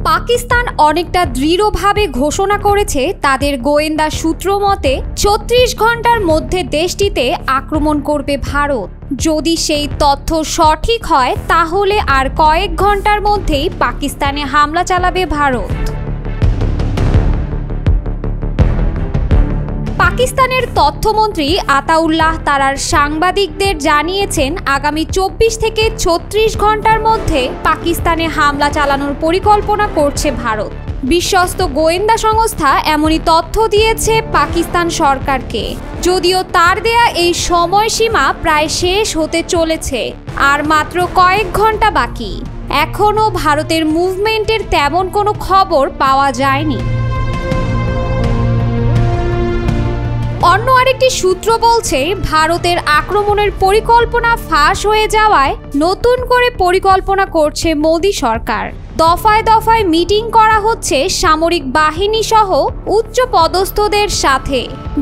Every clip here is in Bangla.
পাকিস্তান অনেকটা দৃঢ়ভাবে ঘোষণা করেছে তাদের গোয়েন্দা সূত্র মতে ৩৬ ঘন্টার মধ্যে দেশটিতে আক্রমণ করবে ভারত। যদি সেই তথ্য সঠিক হয় তাহলে আর কয়েক ঘন্টার মধ্যেই পাকিস্তানে হামলা চালাবে ভারত। পাকিস্তানের তথ্যমন্ত্রী আতাউল্লাহ তারার সাংবাদিকদের জানিয়েছেন আগামী ২৪ থেকে ৩৬ ঘন্টার মধ্যে পাকিস্তানে হামলা চালানোর পরিকল্পনা করছে ভারত। বিশ্বস্ত গোয়েন্দা সংস্থা এমনই তথ্য দিয়েছে পাকিস্তান সরকারকে। যদিও তার দেয়া এই সময়সীমা প্রায় শেষ হতে চলেছে, আর মাত্র কয়েক ঘন্টা বাকি। এখনও ভারতের মুভমেন্টের তেমন কোনো খবর পাওয়া যায়নি। অন্য আরেকটি সূত্র বলছে ভারতের আক্রমণের পরিকল্পনা ফাঁস হয়ে যাওয়ায় নতুন করে পরিকল্পনা করছে মোদি সরকার। দফায় দফায় মিটিং করা হচ্ছে সামরিক বাহিনী সহ উচ্চ পদস্থদের সাথে।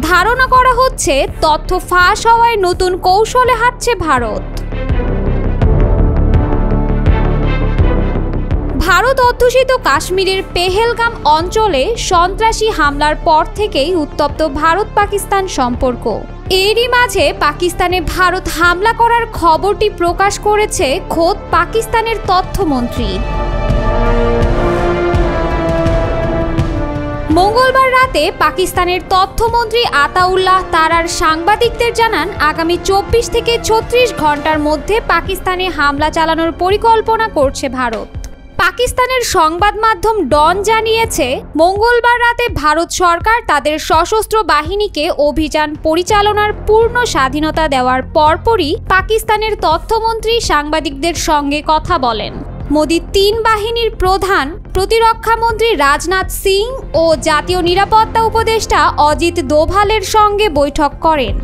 ধারণা করা হচ্ছে তথ্য ফাঁস হওয়ায় নতুন কৌশলে হাঁটছে ভারত। ভারত অধ্যুষিত কাশ্মীরের পেহেলগাম অঞ্চলে সন্ত্রাসী হামলার পর থেকেই উত্তপ্ত ভারত পাকিস্তান সম্পর্ক। এরই মাঝে পাকিস্তানে ভারত হামলা করার খবরটি প্রকাশ করেছে খোদ পাকিস্তানের তথ্যমন্ত্রী। মঙ্গলবার রাতে পাকিস্তানের তথ্যমন্ত্রী আতাউল্লাহ তারার সাংবাদিকদের জানান আগামী ২৪ থেকে ৩৬ ঘন্টার মধ্যে পাকিস্তানে হামলা চালানোর পরিকল্পনা করছে ভারত। পাকিস্তানের সংবাদ মাধ্যম ডন জানিয়েছে মঙ্গলবার রাতে ভারত সরকার তাদের সশস্ত্র বাহিনীকে অভিযান পরিচালনার পূর্ণ স্বাধীনতা দেওয়ার পরপরই পাকিস্তানের তথ্যমন্ত্রী সাংবাদিকদের সঙ্গে কথা বলেন। মোদি ৩ বাহিনীর প্রধান, প্রতিরক্ষামন্ত্রী রাজনাথ সিং ও জাতীয় নিরাপত্তা উপদেষ্টা অজিত দোভালের সঙ্গে বৈঠক করেন।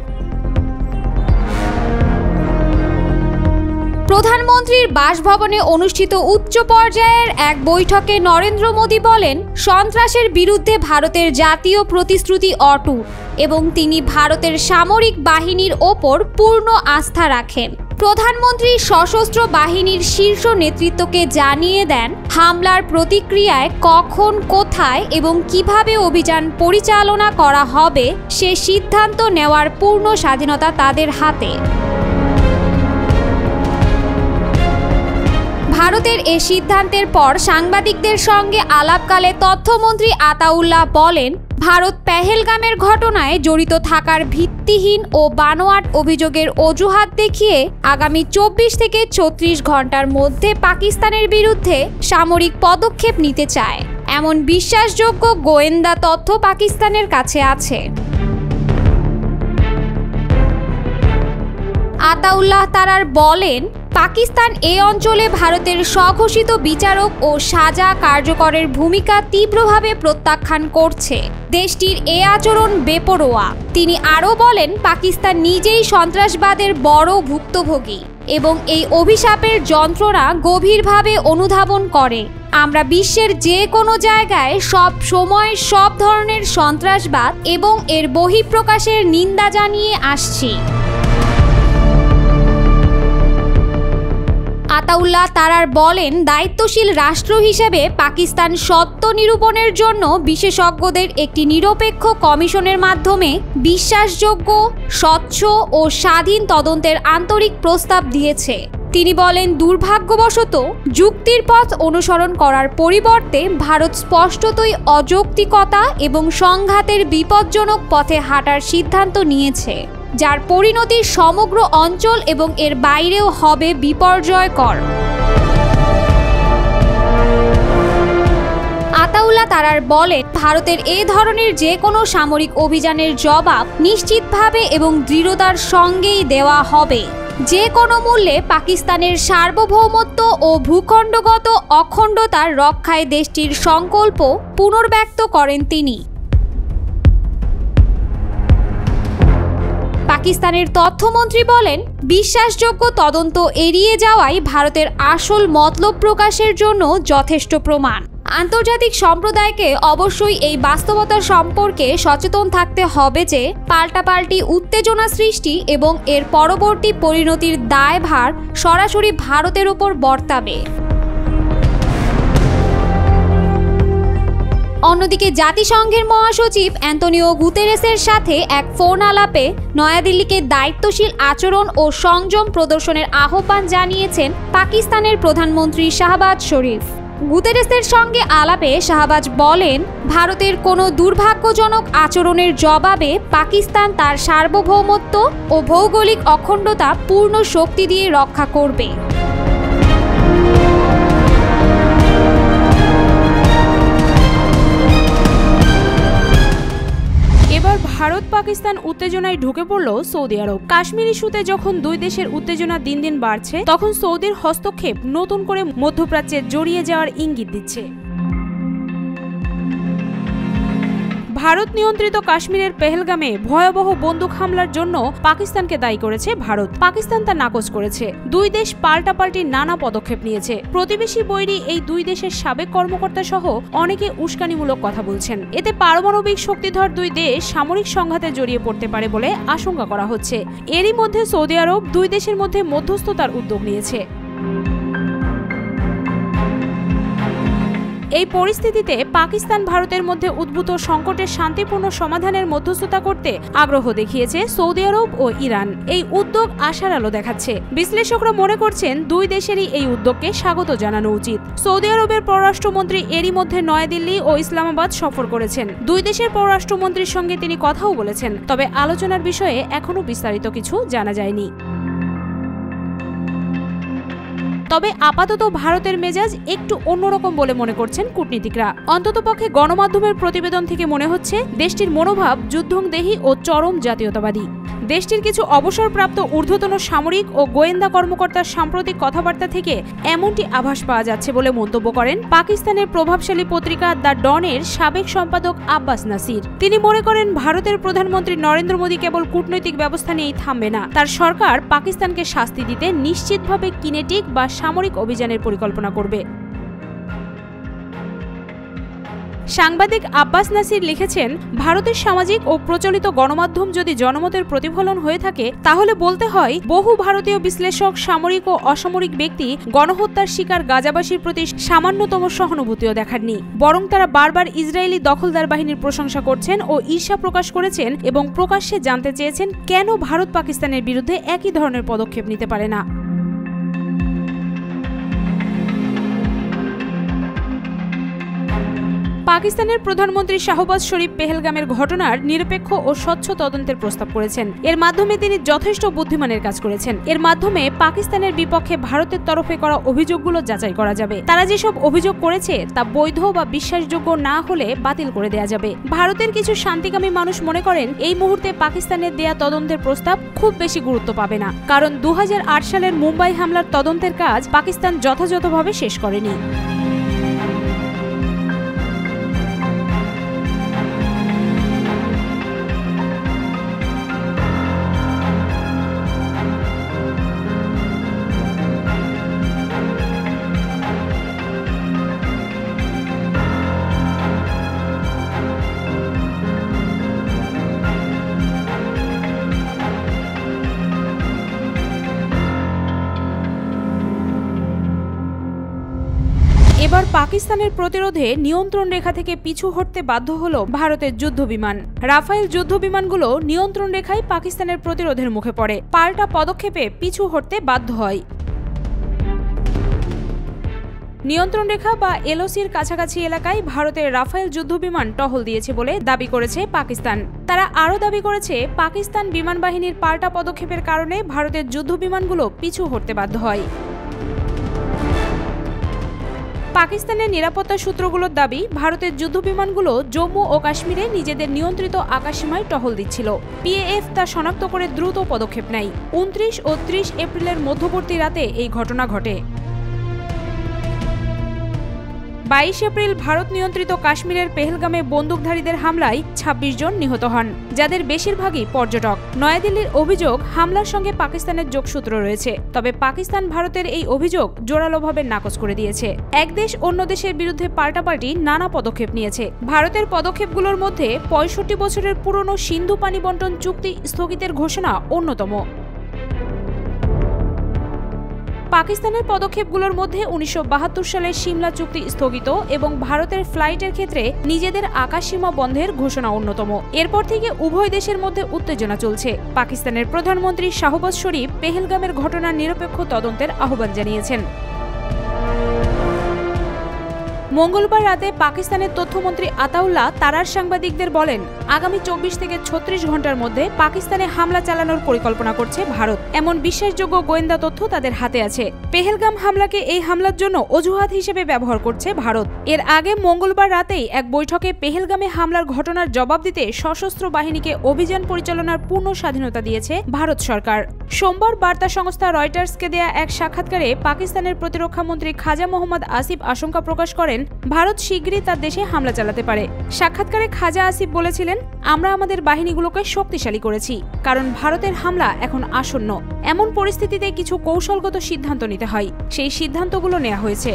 প্রধানমন্ত্রীর বাসভবনে অনুষ্ঠিত উচ্চ পর্যায়ের এক বৈঠকে নরেন্দ্র মোদি বলেন সন্ত্রাসের বিরুদ্ধে ভারতের জাতীয় প্রতিশ্রুতি অটুট এবং তিনি ভারতের সামরিক বাহিনীর ওপর পূর্ণ আস্থা রাখেন। প্রধানমন্ত্রী সশস্ত্র বাহিনীর শীর্ষ নেতৃত্বকে জানিয়ে দেন হামলার প্রতিক্রিয়ায় কখন, কোথায় এবং কিভাবে অভিযান পরিচালনা করা হবে সে সিদ্ধান্ত নেওয়ার পূর্ণ স্বাধীনতা তাদের হাতে। ভারতের এ সিদ্ধান্তের পর সাংবাদিকদের সঙ্গে আলাপকালে তথ্যমন্ত্রী আতাউল্লাহ বলেন ভারত পেহেলগামের ঘটনায় জড়িত থাকার ভিত্তিহীন ও বানোয়াট অভিযোগের অজুহাত দেখিয়ে আগামী ২৪ থেকে ৩৬ ঘন্টার মধ্যে পাকিস্তানের বিরুদ্ধে সামরিক পদক্ষেপ নিতে চায়। এমন বিশ্বাসযোগ্য গোয়েন্দা তথ্য পাকিস্তানের কাছে আছে। আতাউল্লাহ তারার বলেন পাকিস্তান এই অঞ্চলে ভারতের স্বঘোষিত বিচারক ও সাজা কার্যকরের ভূমিকা তীব্রভাবে প্রত্যাখ্যান করছে। দেশটির এ আচরণ বেপরোয়া। তিনি আরও বলেন পাকিস্তান নিজেই সন্ত্রাসবাদের বড় ভুক্তভোগী এবং এই অভিশাপের যন্ত্রণা গভীরভাবে অনুধাবন করে। আমরা বিশ্বের যে কোনো জায়গায় সব সময় সব ধরনের সন্ত্রাসবাদ এবং এর বহিঃপ্রকাশের নিন্দা জানিয়ে আসছি। আতাউল্লাহ তারার বলেন দায়িত্বশীল রাষ্ট্র হিসেবে পাকিস্তান সত্য নিরূপণের জন্য বিশেষজ্ঞদের একটি নিরপেক্ষ কমিশনের মাধ্যমে বিশ্বাসযোগ্য, স্বচ্ছ ও স্বাধীন তদন্তের আন্তরিক প্রস্তাব দিয়েছে। তিনি বলেন দুর্ভাগ্যবশত যুক্তির পথ অনুসরণ করার পরিবর্তে ভারত স্পষ্টতই অযৌক্তিকতা এবং সংঘাতের বিপজ্জনক পথে হাঁটার সিদ্ধান্ত নিয়েছে, যার পরিণতি সমগ্র অঞ্চল এবং এর বাইরেও হবে বিপর্যয়কর। আতাউল্লাহ তারার বলেন ভারতের এ ধরনের যে কোনো সামরিক অভিযানের জবাব নিশ্চিতভাবে এবং দৃঢ়তার সঙ্গেই দেওয়া হবে। যে কোনো মূল্যে পাকিস্তানের সার্বভৌমত্ব ও ভূখণ্ডগত অখণ্ডতার রক্ষায় দেশটির সংকল্প পুনর্ব্যক্ত করেন তিনি। পাকিস্তানের তথ্যমন্ত্রী বলেন বিশ্বাসযোগ্য তদন্ত এড়িয়ে যাওয়াই ভারতের আসল মতলব প্রকাশের জন্য যথেষ্ট প্রমাণ। আন্তর্জাতিক সম্প্রদায়কে অবশ্যই এই বাস্তবতা সম্পর্কে সচেতন থাকতে হবে যে পাল্টাপাল্টি উত্তেজনা সৃষ্টি এবং এর পরবর্তী পরিণতির দায়ভার সরাসরি ভারতের উপর বর্তাবে। অন্যদিকে জাতিসংঘের মহাসচিব অ্যান্তোনিও গুতেরেসের সাথে এক ফোন আলাপে নয়াদিল্লিকে দায়িত্বশীল আচরণ ও সংযম প্রদর্শনের আহ্বান জানিয়েছেন পাকিস্তানের প্রধানমন্ত্রী শাহবাজ শরীফ। গুতেরেসের সঙ্গে আলাপে শাহবাজ বলেন, ভারতের কোনো দুর্ভাগ্যজনক আচরণের জবাবে পাকিস্তান তার সার্বভৌমত্ব ও ভৌগোলিক অখণ্ডতা পূর্ণ শক্তি দিয়ে রক্ষা করবে। এবার ভারত পাকিস্তান উত্তেজনায় ঢুকে পড়ল সৌদি আরব। কাশ্মীর ইস্যুতে যখন দুই দেশের উত্তেজনা দিন দিন বাড়ছে, তখন সৌদির হস্তক্ষেপ নতুন করে মধ্যপ্রাচ্যে জড়িয়ে যাওয়ার ইঙ্গিত দিচ্ছে। ভারত নিয়ন্ত্রিত কাশ্মীরের পেহেলগামে ভয়াবহ বন্দুক হামলার জন্য পাকিস্তানকে দায়ী করেছে ভারত। পাকিস্তান তা নাকচ করেছে। দুই দেশ পাল্টাপাল্টি নানা পদক্ষেপ নিয়েছে। প্রতিবেশী বৈরী এই দুই দেশের সাবেক কর্মকর্তা সহ অনেকে উস্কানিমূলক কথা বলছেন। এতে পারমাণবিক শক্তিধর দুই দেশ সামরিক সংঘাতে জড়িয়ে পড়তে পারে বলে আশঙ্কা করা হচ্ছে। এরই মধ্যে সৌদি আরব দুই দেশের মধ্যে মধ্যস্থতার উদ্যোগ নিয়েছে। এই পরিস্থিতিতে পাকিস্তান ভারতের মধ্যে উদ্ভূত সংকটের শান্তিপূর্ণ সমাধানের মধ্যস্থতা করতে আগ্রহ দেখিয়েছে সৌদি আরব ও ইরান। এই উদ্যোগ আশার আলো দেখাচ্ছে। বিশ্লেষকরা মনে করছেন দুই দেশেরই এই উদ্যোগকে স্বাগত জানানো উচিত। সৌদি আরবের পররাষ্ট্রমন্ত্রী এরই মধ্যে নয়াদিল্লি ও ইসলামাবাদ সফর করেছেন। দুই দেশের পররাষ্ট্রমন্ত্রীর সঙ্গে তিনি কথাও বলেছেন, তবে আলোচনার বিষয়ে এখনো বিস্তারিত কিছু জানা যায়নি। তবে আপাতত ভারতের মেজাজ একটু অন্যরকম বলে মনে করছেন কূটনীতিকরা। অন্ততপক্ষে গণমাধ্যমের প্রতিবেদন থেকে মনে হচ্ছে দেশটির মনোভাব যুদ্ধংদেহী ও চরম জাতীয়তাবাদী। দেশটির কিছু অবসরপ্রাপ্ত ঊর্ধ্বতন সামরিক ও গোয়েন্দা কর্মকর্তার সাম্প্রতিক কথাবার্তা থেকে এমনটি আভাস পাওয়া যাচ্ছে বলে মন্তব্য করেন পাকিস্তানের প্রভাবশালী পত্রিকা দ্য ডনের সাবেক সম্পাদক আব্বাস নাসির। তিনি মনে করেন ভারতের প্রধানমন্ত্রী নরেন্দ্র মোদী কেবল কূটনৈতিক ব্যবস্থা নিয়েই থামবে না, তার সরকার পাকিস্তানকে শাস্তি দিতে নিশ্চিতভাবে কিনেটিক বা সামরিক অভিযানের পরিকল্পনা করবে। সাংবাদিক আব্বাস নাসির লিখেছেন, ভারতের সামাজিক ও প্রচলিত গণমাধ্যম যদি জনমতের প্রতিফলন হয়ে থাকে, তাহলে বলতে হয় বহু ভারতীয় বিশ্লেষক সামরিক ও অসামরিক ব্যক্তি গণহত্যার শিকার গাজাবাসীর প্রতি সামান্যতম সহানুভূতিও দেখাননি, বরং তারা বারবার ইসরায়েলি দখলদার বাহিনীর প্রশংসা করছেন ও ঈর্ষা প্রকাশ করেছেন এবং প্রকাশ্যে জানতে চেয়েছেন কেন ভারত পাকিস্তানের বিরুদ্ধে একই ধরনের পদক্ষেপ নিতে পারে না। পাকিস্তানের প্রধানমন্ত্রী শাহবাজ শরীফ পেহেলগামের ঘটনার নিরপেক্ষ ও স্বচ্ছ তদন্তের প্রস্তাব করেছেন। এর মাধ্যমে তিনি যথেষ্ট বুদ্ধিমানের কাজ করেছেন। এর মাধ্যমে পাকিস্তানের বিপক্ষে ভারতের তরফে করা অভিযোগগুলো যাচাই করা যাবে। তারা যেসব অভিযোগ করেছে তা বৈধ বা বিশ্বাসযোগ্য না হলে বাতিল করে দেয়া যাবে। ভারতের কিছু শান্তিকামী মানুষ মনে করেন এই মুহূর্তে পাকিস্তানের দেয়া তদন্তের প্রস্তাব খুব বেশি গুরুত্ব পাবে না, কারণ 2008 সালের মুম্বাই হামলার তদন্তের কাজ পাকিস্তান যথাযথভাবে শেষ করেনি। এবার পাকিস্তানের প্রতিরোধে নিয়ন্ত্রণ রেখা থেকে পিছু হটতে বাধ্য হল ভারতের যুদ্ধবিমান। রাফায়েল যুদ্ধবিমানগুলো নিয়ন্ত্রণ রেখায় পাকিস্তানের প্রতিরোধের মুখে পড়ে, পাল্টা পদক্ষেপে পিছু হটতে বাধ্য হয়। নিয়ন্ত্রণ রেখা বা এলওসির কাছাকাছি এলাকায় ভারতের রাফায়েল যুদ্ধবিমান টহল দিয়েছে বলে দাবি করেছে পাকিস্তান। তারা আরও দাবি করেছে পাকিস্তান বিমান বাহিনীর পাল্টা পদক্ষেপের কারণে ভারতের যুদ্ধবিমানগুলো পিছু হটতে বাধ্য হয়। পাকিস্তানের নিরাপত্তা সূত্রগুলোর দাবি, ভারতের যুদ্ধবিমানগুলো জম্মু ও কাশ্মীরে নিজেদের নিয়ন্ত্রিত আকাশসীমায় টহল দিচ্ছিল। পিএএফ তা শনাক্ত করে দ্রুত পদক্ষেপ নেয়। 29 ও 30 এপ্রিলের মধ্যবর্তী রাতে এই ঘটনা ঘটে। 22 এপ্রিল ভারত নিয়ন্ত্রিত কাশ্মীরের পেহেলগামে বন্দুকধারীদের হামলায় 26 জন নিহত হন, যাদের বেশিরভাগই পর্যটক। নয়াদিল্লির অভিযোগ, হামলার সঙ্গে পাকিস্তানের যোগসূত্র রয়েছে, তবে পাকিস্তান ভারতের এই অভিযোগ জোরালোভাবে নাকচ করে দিয়েছে। এক দেশ অন্য দেশের বিরুদ্ধে পাল্টাপাল্টি নানা পদক্ষেপ নিয়েছে। ভারতের পদক্ষেপগুলোর মধ্যে 65 বছরের পুরনো সিন্ধু পানি বন্টন চুক্তি স্থগিতের ঘোষণা অন্যতম। পাকিস্তানের পদক্ষেপগুলোর মধ্যে 1972 সালের সিমলা চুক্তি স্থগিত এবং ভারতের ফ্লাইটের ক্ষেত্রে নিজেদের আকাশসীমা বন্ধের ঘোষণা অন্যতম। এরপর থেকে উভয় দেশের মধ্যে উত্তেজনা চলছে। পাকিস্তানের প্রধানমন্ত্রী শাহবাজ শরীফ পেহেলগামের ঘটনার নিরপেক্ষ তদন্তের আহ্বান জানিয়েছেন। মঙ্গলবার রাতে পাকিস্তানের তথ্যমন্ত্রী আতাউল্লাহ তারার সাংবাদিকদের বলেন, আগামী 24 থেকে 36 ঘন্টার মধ্যে পাকিস্তানে হামলা চালানোর পরিকল্পনা করছে ভারত। এমন বিশ্বাসযোগ্য গোয়েন্দা তথ্য তাদের হাতে আছে। পেহেলগাম হামলাকে এই হামলার জন্য অজুহাত হিসেবে ব্যবহার করছে ভারত। এর আগে মঙ্গলবার রাতেই এক বৈঠকে পেহেলগামে হামলার ঘটনার জবাব দিতে সশস্ত্র বাহিনীকে অভিযান পরিচালনার পূর্ণ স্বাধীনতা দিয়েছে ভারত সরকার। সোমবার বার্তা সংস্থা রয়টার্সকে দেয়া এক সাক্ষাৎকারে পাকিস্তানের প্রতিরক্ষা মন্ত্রী খাজা মোহাম্মদ আসিফ আশঙ্কা প্রকাশ করেন ভারত শীঘ্রই তার দেশে হামলা চালাতে পারে। সাক্ষাৎকারে খাজা আসিফ বলেছিলেন, আমরা আমাদের বাহিনীগুলোকে শক্তিশালী করেছি, কারণ ভারতের হামলা এখন আসন্ন। এমন পরিস্থিতিতে কিছু কৌশলগত সিদ্ধান্ত নিতে হয়, সেই সিদ্ধান্তগুলো নেওয়া হয়েছে।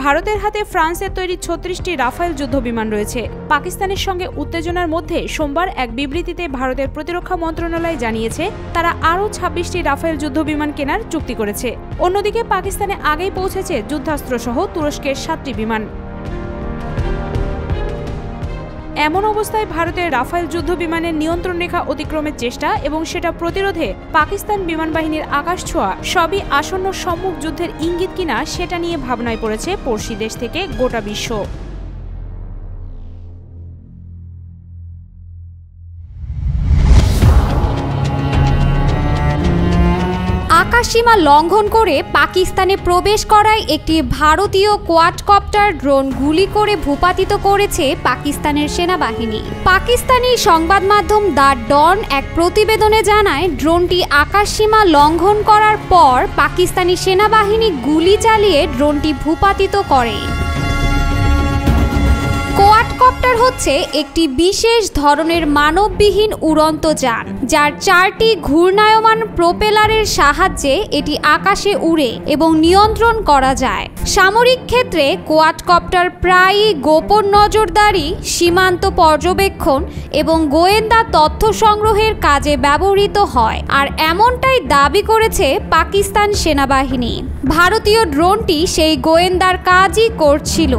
ভারতের হাতে ফ্রান্সের তৈরি 36টি রাফায়েল যুদ্ধবিমান রয়েছে। পাকিস্তানের সঙ্গে উত্তেজনার মধ্যে সোমবার এক বিবৃতিতে ভারতের প্রতিরক্ষা মন্ত্রণালয় জানিয়েছে তারা আরও 26টি রাফায়েল যুদ্ধবিমান কেনার চুক্তি করেছে। অন্যদিকে পাকিস্তানে আগেই পৌঁছেছে যুদ্ধাস্ত্রসহ তুরস্কের 7টি বিমান। এমন অবস্থায় ভারতের রাফায়েল যুদ্ধ বিমানের নিয়ন্ত্রণ রেখা অতিক্রমের চেষ্টা এবং সেটা প্রতিরোধে পাকিস্তান বিমান বাহিনীর আকাশ ছোঁয়া সবই আসন্ন সম্মুখ যুদ্ধের ইঙ্গিত কিনা সেটা নিয়ে ভাবনায় পড়েছে পড়শি দেশ থেকে গোটা বিশ্ব। আকাশসীমা লঙ্ঘন করে পাকিস্তানে প্রবেশ করায় একটি ভারতীয় কোয়াডকপ্টার ড্রোন গুলি করে ভূপাতিত করেছে পাকিস্তানের সেনাবাহিনী। পাকিস্তানি সংবাদ মাধ্যম দ্য ডন এক প্রতিবেদনে জানায়, ড্রোনটি আকাশসীমা লঙ্ঘন করার পর পাকিস্তানি সেনাবাহিনী গুলি চালিয়ে ড্রোনটি ভূপাতিত করে। কোয়াডকপ্টার হচ্ছে একটি বিশেষ ধরনের মানববিহীন উড়ন্ত যান, যার 4টি ঘূর্ণায়মান প্রোপেলারের সাহায্যে এটি আকাশে উড়ে এবং নিয়ন্ত্রণ করা যায়। সামরিক ক্ষেত্রে কোয়াডকপ্টার প্রায়ই গোপন নজরদারি, সীমান্ত পর্যবেক্ষণ এবং গোয়েন্দা তথ্য সংগ্রহের কাজে ব্যবহৃত হয়, আর এমনটাই দাবি করেছে পাকিস্তান সেনাবাহিনী। ভারতীয় ড্রোনটি সেই গোয়েন্দার কাজই করছিল।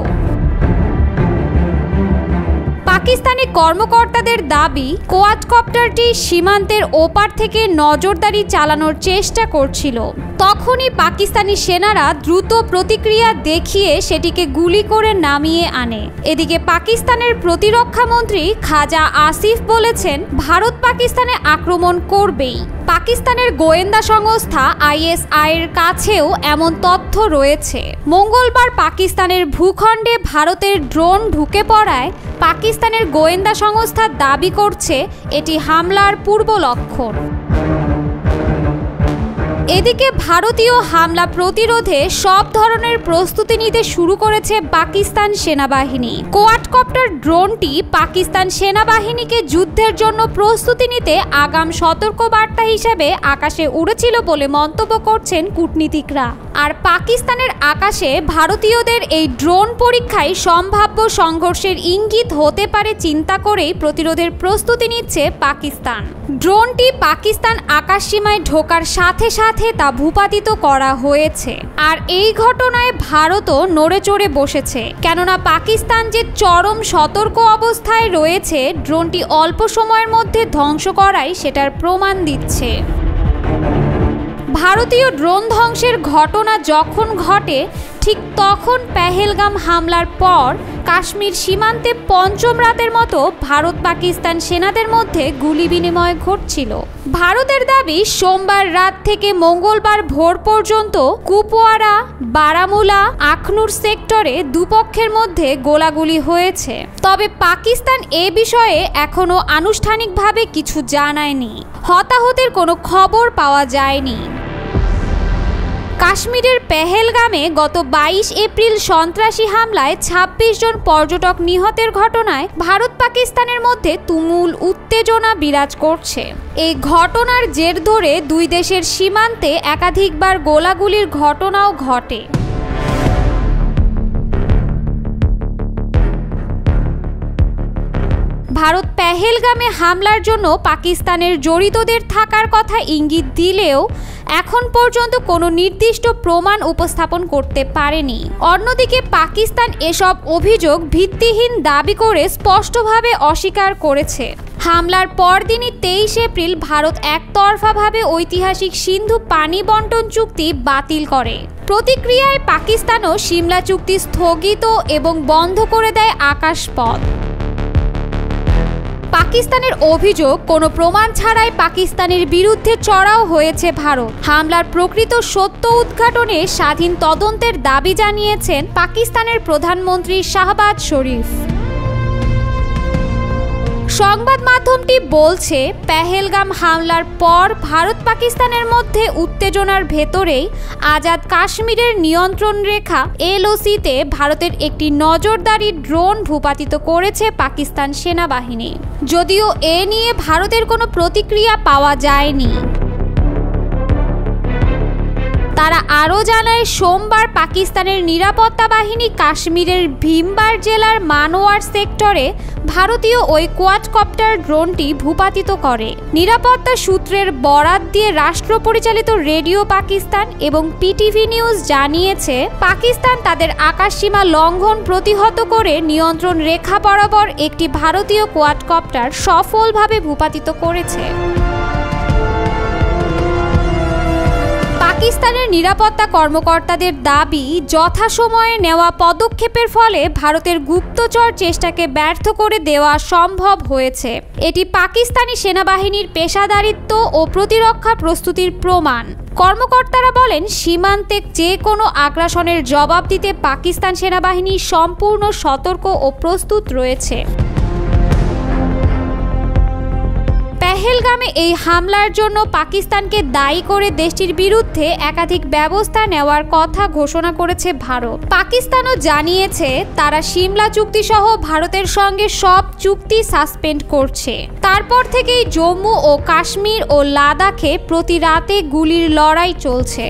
পাকিস্তানি কর্মকর্তাদের দাবি, কোয়াডকপ্টারটি সীমান্তের ওপার থেকে নজরদারি চালানোর চেষ্টা করছিল। তখনই পাকিস্তানি সেনারা দ্রুত প্রতিক্রিয়া দেখিয়ে সেটিকে গুলি করে নামিয়ে আনে। এদিকে পাকিস্তানের প্রতিরক্ষা মন্ত্রী খাজা আসিফ বলেছেন, ভারত পাকিস্তানে আক্রমণ করবেই। পাকিস্তানের গোয়েন্দা সংস্থা ISI এর কাছেও এমন তথ্য রয়েছে। মঙ্গলবার পাকিস্তানের ভূখণ্ডে ভারতের ড্রোন ঢুকে পড়ায় পাকিস্তানের গোয়েন্দা সংস্থা দাবি করছে এটি হামলার পূর্ব লক্ষণ। এদিকে ভারতীয় হামলা প্রতিরোধে সব ধরনের প্রস্তুতি নিতে শুরু করেছে পাকিস্তান সেনাবাহিনী। কোয়াডকপ্টার ড্রোনটি পাকিস্তান সেনাবাহিনীকে যুদ্ধের জন্য প্রস্তুতি নিতে আগাম সতর্কবার্তা হিসেবে আকাশে উড়েছিল বলে মন্তব্য করছেন কূটনীতিকরা। আর পাকিস্তানের আকাশে ভারতীয়দের এই ড্রোন পরীক্ষায় সম্ভাব্য সংঘর্ষের ইঙ্গিত হতে পারে চিন্তা করেই প্রতিরোধের প্রস্তুতি নিচ্ছে পাকিস্তান। ড্রোনটি পাকিস্তান আকাশসীমায় ঢোকার সাথে সাথে তা ভূপাতিত করা হয়েছে। আর এই ঘটনায় ভারতও নড়েচড়ে বসেছে, কেননা পাকিস্তান যে চরম সতর্ক অবস্থায় রয়েছে, ড্রোনটি অল্প সময়ের মধ্যে ধ্বংস করাই সেটার প্রমাণ দিচ্ছে। ভারতীয় ড্রোন ধ্বংসের ঘটনা যখন ঘটে ঠিক তখন পেহেলগাম হামলার পর কাশ্মীর সীমান্তে পঞ্চম রাতের মতো ভারত পাকিস্তান সেনাদের মধ্যে গুলি বিনিময় ঘটছিল। ভারতের দাবি, সোমবার রাত থেকে মঙ্গলবার ভোর পর্যন্ত কুপওয়ারা, বারামুলা, আখনুর সেক্টরে দুপক্ষের মধ্যে গোলাগুলি হয়েছে। তবে পাকিস্তান এ বিষয়ে এখনো আনুষ্ঠানিকভাবে কিছু জানায়নি। হতাহতের কোনো খবর পাওয়া যায়নি। কাশ্মীরের পেহেলগামে গত 22 এপ্রিল সন্ত্রাসী হামলায় 26 জন পর্যটক নিহতের ঘটনায় ভারত পাকিস্তানের মধ্যে তুমুল উত্তেজনা বিরাজ করছে। এই ঘটনার জের ধরে দুই দেশের সীমান্তে একাধিকবার গোলাগুলির ঘটনাও ঘটে। ভারত পেহেলগামে হামলার জন্য পাকিস্তানের জড়িতদের থাকার কথা ইঙ্গিত দিলেও এখন পর্যন্ত কোনো নির্দিষ্ট প্রমাণ উপস্থাপন করতে পারেনি। অন্যদিকে পাকিস্তান এসব অভিযোগ ভিত্তিহীন দাবি করে স্পষ্টভাবে অস্বীকার করেছে। হামলার পরদিনই 23 এপ্রিল ভারত একতরফাভাবে ঐতিহাসিক সিন্ধু পানি বন্টন চুক্তি বাতিল করে। প্রতিক্রিয়ায় পাকিস্তানও সিমলা চুক্তি স্থগিত এবং বন্ধ করে দেয় আকাশপথ। পাকিস্তানের অভিযোগ, কোনো প্রমাণ ছাড়াই পাকিস্তানের বিরুদ্ধে চড়াও হয়েছে ভারত। হামলার প্রকৃত সত্য উদ্ঘাটনে স্বাধীন তদন্তের দাবি জানিয়েছেন পাকিস্তানের প্রধানমন্ত্রী শাহবাজ শরীফ। সংবাদ মাধ্যমটি বলছে, পেহেলগাম হামলার পর ভারত পাকিস্তানের মধ্যে উত্তেজনার ভেতরেই আজাদ কাশ্মীরের নিয়ন্ত্রণ রেখা LOC-তে ভারতের একটি নজরদারি ড্রোন ভূপাতিত করেছে পাকিস্তান সেনাবাহিনী। যদিও এ নিয়ে ভারতের কোনো প্রতিক্রিয়া পাওয়া যায়নি। তারা আরও জানায়, সোমবার পাকিস্তানের নিরাপত্তা বাহিনী কাশ্মীরের ভীমবার জেলার মানোয়ার সেক্টরে ভারতীয় ওই কোয়াডকপ্টার ড্রোনটি ভূপাতিত করে। নিরাপত্তা সূত্রের বরাত দিয়ে রাষ্ট্র পরিচালিত রেডিও পাকিস্তান এবং PTV নিউজ জানিয়েছে, পাকিস্তান তাদের আকাশসীমা লঙ্ঘন প্রতিহত করে নিয়ন্ত্রণ রেখা বরাবর একটি ভারতীয় কোয়াডকপ্টার সফলভাবে ভূপাতিত করেছে। পাকিস্তানের নিরাপত্তা কর্মকর্তাদের দাবি, যথাসময়ে নেওয়া পদক্ষেপের ফলে ভারতের গুপ্তচর চেষ্টাকে ব্যর্থ করে দেওয়া সম্ভব হয়েছে। এটি পাকিস্তানি সেনাবাহিনীর পেশাদারিত্ব ও প্রতিরক্ষা প্রস্তুতির প্রমাণ। কর্মকর্তারা বলেন, সীমান্তে যে কোনো আগ্রাসনের জবাব দিতে পাকিস্তান সেনাবাহিনী সম্পূর্ণ সতর্ক ও প্রস্তুত রয়েছে। পেহেলগামে এই হামলার জন্য পাকিস্তানকে দায়ী করে দেশটির বিরুদ্ধে একাধিক ব্যবস্থা নেওয়ার কথা ঘোষণা করেছে ভারত। পাকিস্তানও জানিয়েছে, তারা সিমলা চুক্তি সহ ভারতের সঙ্গে সব চুক্তি সাসপেন্ড করছে। তারপর থেকেই জম্মু ও কাশ্মীর ও লাদাখে প্রতি রাতে গুলির লড়াই চলছে।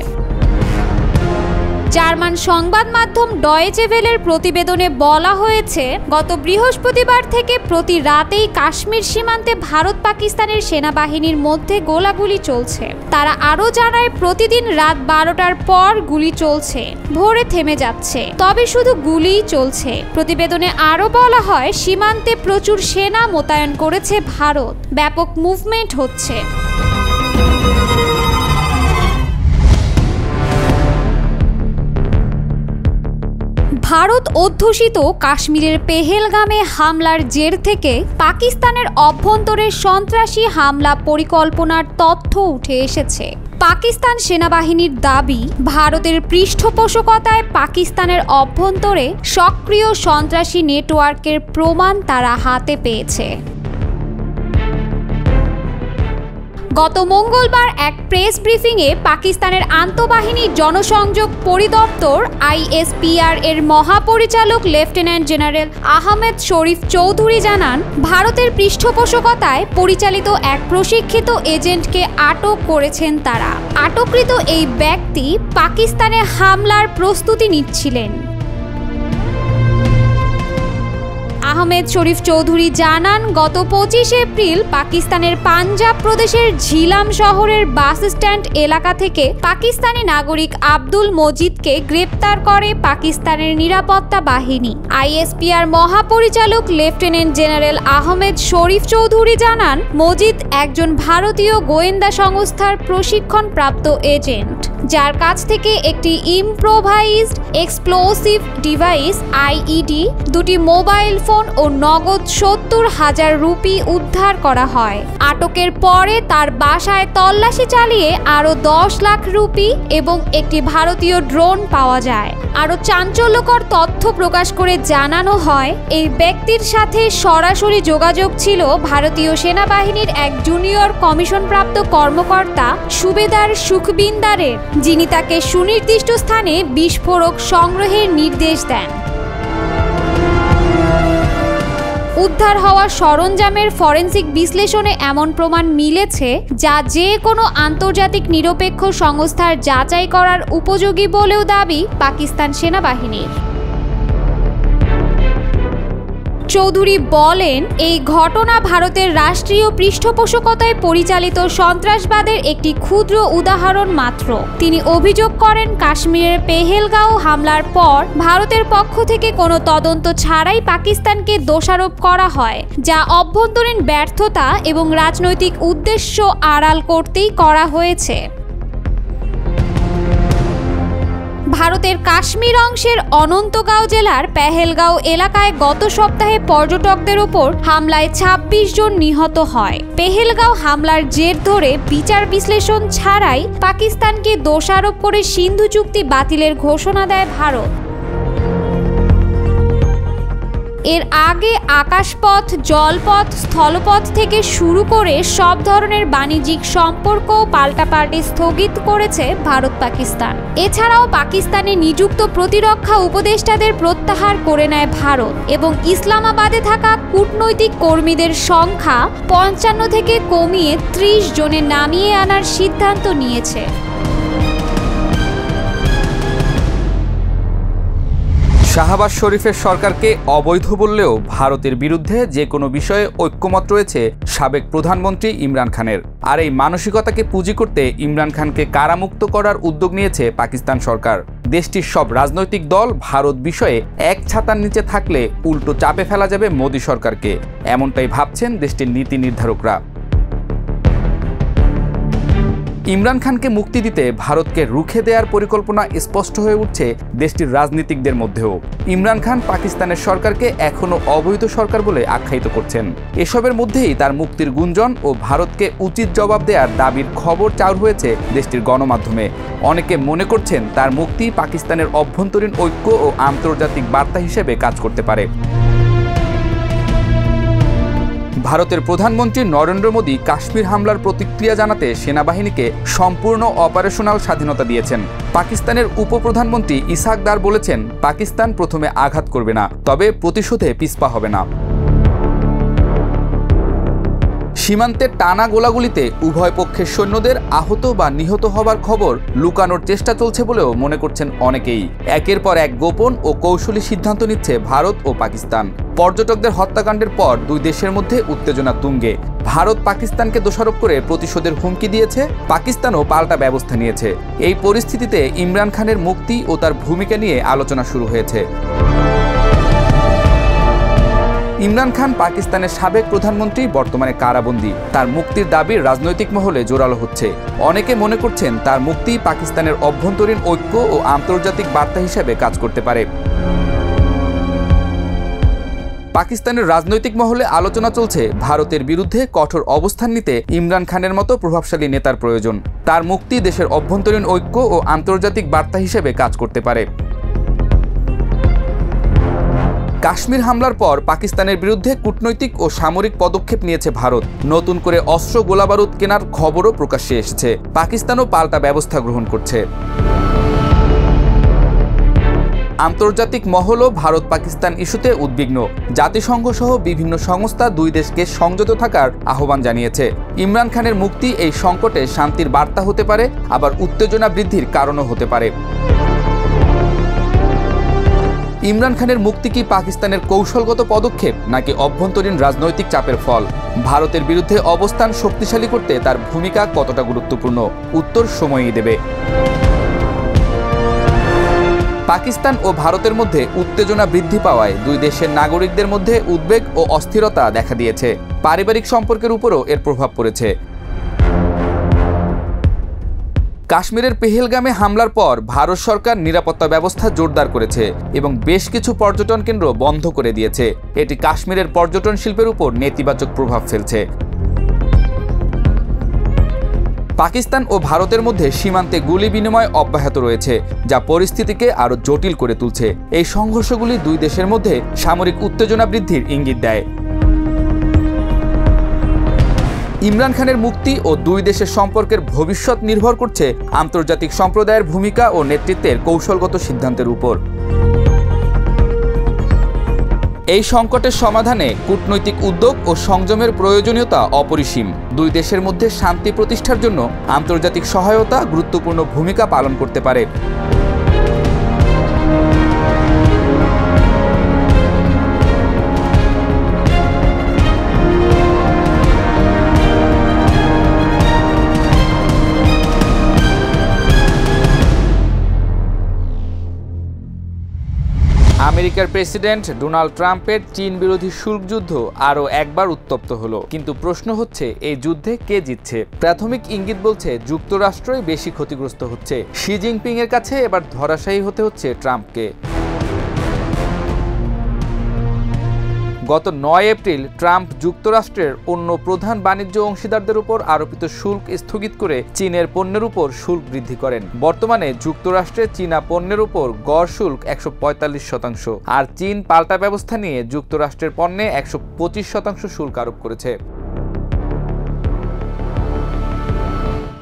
জার্মান সংবাদ মাধ্যম ডয়েচে ভেলের প্রতিবেদনে বলা হয়েছে, গত বৃহস্পতিবার থেকে প্রতি রাতেই কাশ্মীর সীমান্তে ভারত পাকিস্তানের সেনাবাহিনীর মধ্যে গোলাগুলি চলছে। তারা আরও জানায়, প্রতিদিন রাত 12টার পর গুলি চলছে, ভোরে থেমে যাচ্ছে, তবে শুধু গুলিই চলছে। প্রতিবেদনে আরও বলা হয়, সীমান্তে প্রচুর সেনা মোতায়েন করেছে ভারত, ব্যাপক মুভমেন্ট হচ্ছে। ভারত অধ্যুষিত কাশ্মীরের পেহেলগামে হামলার জের থেকে পাকিস্তানের অভ্যন্তরে সন্ত্রাসী হামলা পরিকল্পনার তথ্য উঠে এসেছে। পাকিস্তান সেনাবাহিনীর দাবি, ভারতের পৃষ্ঠপোষকতায় পাকিস্তানের অভ্যন্তরে সক্রিয় সন্ত্রাসী নেটওয়ার্কের প্রমাণ তারা হাতে পেয়েছে। গত মঙ্গলবার এক প্রেস ব্রিফিংয়ে পাকিস্তানের আন্তঃবাহিনী জনসংযোগ পরিদপ্তর ISPR এর মহাপরিচালক লেফটেন্যান্ট জেনারেল আহমেদ শরীফ চৌধুরী জানান, ভারতের পৃষ্ঠপোষকতায় পরিচালিত এক প্রশিক্ষিত এজেন্টকে আটক করেছেন তারা। আটককৃত এই ব্যক্তি পাকিস্তানে হামলার প্রস্তুতি নিচ্ছিলেন। আহমেদ শরীফ চৌধুরী জানান, গত 25 এপ্রিল পাকিস্তানের পাঞ্জাব প্রদেশের ঝিলাম শহরের বাস স্ট্যান্ড এলাকা থেকে পাকিস্তানি নাগরিক আব্দুল মজিদকে গ্রেপ্তার করে পাকিস্তানের নিরাপত্তা বাহিনী। ISPR মহাপরিচালক লেফটেন্যান্ট জেনারেল আহমেদ শরীফ চৌধুরী জানান, মজিদ একজন ভারতীয় গোয়েন্দা সংস্থার প্রশিক্ষণপ্রাপ্ত এজেন্ট, যার কাছ থেকে একটি ইম্প্রোভাইজড এক্সপ্লোসিভ ডিভাইস IED, দুটি মোবাইল ফোন ও নগদ 70,000 রুপি উদ্ধার করা হয়। আটকের পরে তার বাসায় তল্লাশি চালিয়ে আরও 10 লাখ রুপি এবং একটি ভারতীয় ড্রোন পাওয়া যায়। আরও চাঞ্চল্যকর তথ্য প্রকাশ করে জানানো হয়, এই ব্যক্তির সাথে সরাসরি যোগাযোগ ছিল ভারতীয় সেনাবাহিনীর এক জুনিয়র কমিশনপ্রাপ্ত কর্মকর্তা সুবেদার সুখবিন্দারের, যিনি তাকে সুনির্দিষ্ট স্থানে বিস্ফোরক সংগ্রহের নির্দেশ দেন। উদ্ধার হওয়া সরঞ্জামের ফরেনসিক বিশ্লেষণে এমন প্রমাণ মিলেছে যা যে কোনো আন্তর্জাতিক নিরপেক্ষ সংস্থার যাচাই করার উপযোগী বলেও দাবি পাকিস্তান সেনাবাহিনীর। চৌধুরী বলেন, এই ঘটনা ভারতের রাষ্ট্রীয় পৃষ্ঠপোষকতায় পরিচালিত সন্ত্রাসবাদের একটি ক্ষুদ্র উদাহরণ মাত্র। তিনি অভিযোগ করেন, কাশ্মীরের পেহেলগাঁও হামলার পর ভারতের পক্ষ থেকে কোনো তদন্ত ছাড়াই পাকিস্তানকে দোষারোপ করা হয়, যা অভ্যন্তরীণ ব্যর্থতা এবং রাজনৈতিক উদ্দেশ্য আড়াল করতেই করা হয়েছে। ভারতের কাশ্মীর অংশের অনন্তগাঁও জেলার পেহেলগাঁও এলাকায় গত সপ্তাহে পর্যটকদের ওপর হামলায় ২৬ জন নিহত হয়। পেহেলগাঁও হামলার জের ধরে বিচার বিশ্লেষণ ছাড়াই পাকিস্তানকে দোষারোপ করে সিন্ধু চুক্তি বাতিলের ঘোষণা দেয় ভারত। এর আগে আকাশপথ, জলপথ, স্থলপথ থেকে শুরু করে সব ধরনের বাণিজ্যিক সম্পর্ক পাল্টাপাল্টি স্থগিত করেছে ভারত পাকিস্তান। এছাড়াও পাকিস্তানে নিযুক্ত প্রতিরক্ষা উপদেষ্টাদের প্রত্যাহার করে নেয় ভারত এবং ইসলামাবাদে থাকা কূটনৈতিক কর্মীদের সংখ্যা ৫৫ থেকে কমিয়ে ৩০ জনে নামিয়ে আনার সিদ্ধান্ত নিয়েছে। শাহবাজ শরীফের সরকারকে অবৈধ বললেও ভারতের বিরুদ্ধে যে কোনো বিষয়ে ঐক্যমত রয়েছে সাবেক প্রধানমন্ত্রী ইমরান খানের। আর এই মানসিকতাকে পুঁজি করতে ইমরান খানকে কারামুক্ত করার উদ্যোগ নিয়েছে পাকিস্তান সরকার। দেশটির সব রাজনৈতিক দল ভারত বিষয়ে এক ছাতার নিচে থাকলে উল্টো চাপে ফেলা যাবে মোদী সরকারকে, এমনটাই ভাবছেন দেশটির নীতি নির্ধারকরা। ইমরান খানকে মুক্তি দিতে ভারতকে রুখে দেওয়ার পরিকল্পনা স্পষ্ট হয়ে উঠছে দেশটির রাজনীতিকদের মধ্যেও। ইমরান খান পাকিস্তানের সরকারকে এখনও অবৈধ সরকার বলে আখ্যায়িত করছেন। এসবের মধ্যেই তার মুক্তির গুঞ্জন ও ভারতকে উচিত জবাব দেওয়ার দাবির খবর চাউর হয়েছে দেশটির গণমাধ্যমে। অনেকে মনে করছেন তার মুক্তি পাকিস্তানের অভ্যন্তরীণ ঐক্য ও আন্তর্জাতিক বার্তা হিসেবে কাজ করতে পারে। ভারতের প্রধানমন্ত্রী নরেন্দ্র মোদী কাশ্মীর হামলার প্রতিক্রিয়া জানাতে সেনাবাহিনীকে সম্পূর্ণ অপারেশনাল স্বাধীনতা দিয়েছেন। পাকিস্তানের উপপ্রধানমন্ত্রী ইসহাক দার বলেছেন, পাকিস্তান প্রথমে আঘাত করবে না, তবে প্রতিশোধে পিছপা হবে না। সীমান্তে টানা গোলাগুলিতে উভয় পক্ষের সৈন্যদের আহত বা নিহত হবার খবর লুকানোর চেষ্টা চলছে বলেও মনে করছেন অনেকেই। একের পর এক গোপন ও কৌশলী সিদ্ধান্ত নিচ্ছে ভারত ও পাকিস্তান। পর্যটকদের হত্যাকাণ্ডের পর দুই দেশের মধ্যে উত্তেজনা তুঙ্গে। ভারত পাকিস্তানকে দোষারোপ করে প্রতিশোধের হুমকি দিয়েছে, পাকিস্তানও পাল্টা ব্যবস্থা নিয়েছে। এই পরিস্থিতিতে ইমরান খানের মুক্তি ও তার ভূমিকা নিয়ে আলোচনা শুরু হয়েছে। ইমরান খান পাকিস্তানের সাবেক প্রধানমন্ত্রী, বর্তমানে কারাবন্দী। তার মুক্তির দাবি রাজনৈতিক মহলে জোরালো হচ্ছে। অনেকে মনে করছেন তার মুক্তি পাকিস্তানের অভ্যন্তরীণ ঐক্য ও আন্তর্জাতিক বার্তা হিসেবে কাজ করতে পারে। পাকিস্তানের রাজনৈতিক মহলে আলোচনা চলছে ভারতের বিরুদ্ধে কঠোর অবস্থান নিতে ইমরান খানের মতো প্রভাবশালী নেতার প্রয়োজন। তার মুক্তি দেশের অভ্যন্তরীণ ঐক্য ও আন্তর্জাতিক বার্তা হিসেবে কাজ করতে পারে। কাশ্মীর হামলার পর পাকিস্তানের বিরুদ্ধে কূটনৈতিক ও সামরিক পদক্ষেপ নিয়েছে ভারত। নতুন করে অস্ত্র গোলাবারুদ কেনার খবরও প্রকাশ্যে এসেছে। পাকিস্তানও পাল্টা ব্যবস্থা গ্রহণ করছে। আন্তর্জাতিক মহলও ভারত পাকিস্তান ইস্যুতে উদ্বিগ্ন। জাতিসংঘ সহ বিভিন্ন সংস্থা দুই দেশকে সংযত থাকার আহ্বান জানিয়েছে। ইমরান খানের মুক্তি এই সংকটে শান্তির বার্তা হতে পারে, আবার উত্তেজনা বৃদ্ধির কারণও হতে পারে। ইমরান খানের মুক্তি কি পাকিস্তানের কৌশলগত পদক্ষেপ নাকি অভ্যন্তরীণ রাজনৈতিক চাপের ফল? ভারতের বিরুদ্ধে অবস্থান শক্তিশালী করতে তার ভূমিকা কতটা গুরুত্বপূর্ণ? উত্তর সময়ই দেবে। পাকিস্তান ও ভারতের মধ্যে উত্তেজনা বৃদ্ধি পাওয়ায় দুই দেশের নাগরিকদের মধ্যে উদ্বেগ ও অস্থিরতা দেখা দিয়েছে। পারিবারিক সম্পর্কের উপরও এর প্রভাব পড়েছে। কাশ্মীরের পেহেলগামে হামলার পর ভারত সরকার নিরাপত্তা ব্যবস্থা জোরদার করেছে এবং বেশ কিছু পর্যটন কেন্দ্র বন্ধ করে দিয়েছে। এটি কাশ্মীরের পর্যটন শিল্পের উপর নেতিবাচক প্রভাব ফেলছে। পাকিস্তান ও ভারতের মধ্যে সীমান্তে গুলি বিনিময় অব্যাহত রয়েছে, যা পরিস্থিতিকে আরও জটিল করে তুলছে। এই সংঘর্ষগুলি দুই দেশের মধ্যে সামরিক উত্তেজনা বৃদ্ধির ইঙ্গিত দেয়। ইমরান খানের মুক্তি ও দুই দেশের সম্পর্কের ভবিষ্যৎ নির্ভর করছে আন্তর্জাতিক সম্প্রদায়ের ভূমিকা ও নেতৃত্বের কৌশলগত সিদ্ধান্তের উপর। এই সংকটের সমাধানে কূটনৈতিক উদ্যোগ ও সংযমের প্রয়োজনীয়তা অপরিসীম। দুই দেশের মধ্যে শান্তি প্রতিষ্ঠার জন্য আন্তর্জাতিক সহায়তা গুরুত্বপূর্ণ ভূমিকা পালন করতে পারে। আমেরিকার প্রেসিডেন্ট ডোনাল্ড ট্রাম্পের চীন বিরোধী শুল্ক যুদ্ধ আরও একবার উত্তপ্ত হলো, কিন্তু প্রশ্ন হচ্ছে এই যুদ্ধে কে জিতছে? প্রাথমিক ইঙ্গিত বলছে যুক্তরাষ্ট্রই বেশি ক্ষতিগ্রস্ত হচ্ছে। শি জিনপিং এর কাছে এবার ধরাশায়ী হতে হচ্ছে ট্রাম্পকে। গত 9 এপ্রিল ট্রাম্প যুক্তরাষ্ট্রের অন্য প্রধান বাণিজ্য অংশীদারদের উপর আরোপিত শুল্ক স্থগিত করে চীনের পণ্যের উপর শুল্ক বৃদ্ধি করেন। বর্তমানে যুক্তরাষ্ট্রে চীনা পণ্যের উপর গড় শুল্ক 145%, আর চীন পাল্টা ব্যবস্থা নিয়ে যুক্তরাষ্ট্রের পণ্যে 125% শুল্ক আরোপ করেছে।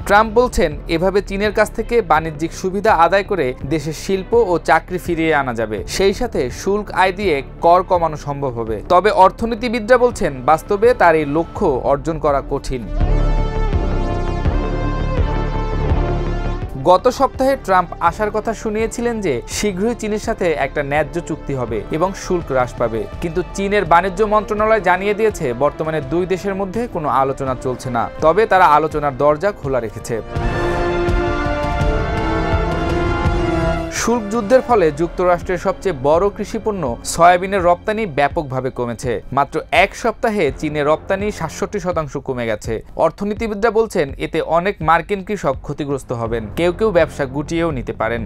ট্রাম্প বলছেন এভাবে চীনের কাছ থেকে বাণিজ্যিক সুবিধা আদায় করে দেশের শিল্প ও চাকরি ফিরিয়ে আনা যাবে, সেই সাথে শুল্ক আয় দিয়ে কর কমানো সম্ভব হবে। তবে অর্থনীতিবিদরা বলছেন বাস্তবে তার এই লক্ষ্য অর্জন করা কঠিন। গত সপ্তাহে ট্রাম্প আশার কথা শুনিয়েছিলেন যে শীঘ্রই চীনের সাথে একটা ন্যায্য চুক্তি হবে এবং শুল্ক হ্রাস পাবে, কিন্তু চীনের বাণিজ্য মন্ত্রণালয় জানিয়ে দিয়েছে বর্তমানে দুই দেশের মধ্যে কোনো আলোচনা চলছে না, তবে তারা আলোচনার দরজা খোলা রেখেছে। শুল্ক যুদ্ধের ফলে যুক্তরাষ্ট্রের সবচেয়ে বড় কৃষিপণ্য সয়াবিনের রপ্তানি ব্যাপকভাবে কমেছে। মাত্র এক সপ্তাহে চীনের রপ্তানি 67% কমে গেছে। অর্থনীতিবিদরা বলছেন এতে অনেক মার্কিন কৃষক ক্ষতিগ্রস্ত হবেন, কেউ কেউ ব্যবসা গুটিয়েও নিতে পারেন।